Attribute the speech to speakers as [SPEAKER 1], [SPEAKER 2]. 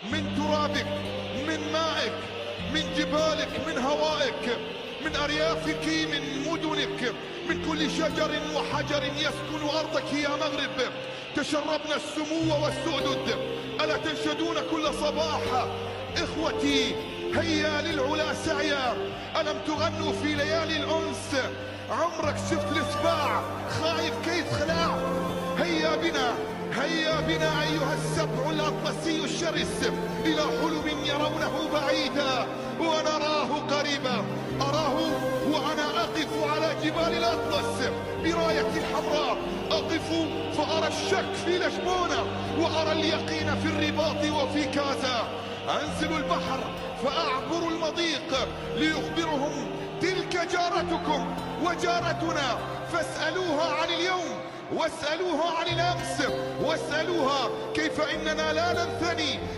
[SPEAKER 1] من ترابك، من مائك، من جبالك، من هوائك، من أريافك، من مدنك، من كل شجر وحجر يسكن أرضك يا مغرب. تشربنا السمو والسؤدد. ألا تنشدون كل صباح إخوتي هيا للعلا سعيا؟ ألم تغنوا في ليالي الأنس؟ عمرك شفت السباع خايف كيف خلاع؟ هيا بنا، هيا بنا أيها السبع الأطلسي الشرس إلى حلم يرونه بعيدا ونراه قريبا. أراه وأنا أقف على جبال الأطلس براية حمراء، أقف فأرى الشك في لشبونة وأرى اليقين في الرباط وفي كازا. أنزل البحر فأعبر المضيق ليخبرهم تلك جارتكم وجارتنا، فاسألوها عن اليوم واسألوها عن الأمس واسألوها كيف إننا لا ننثني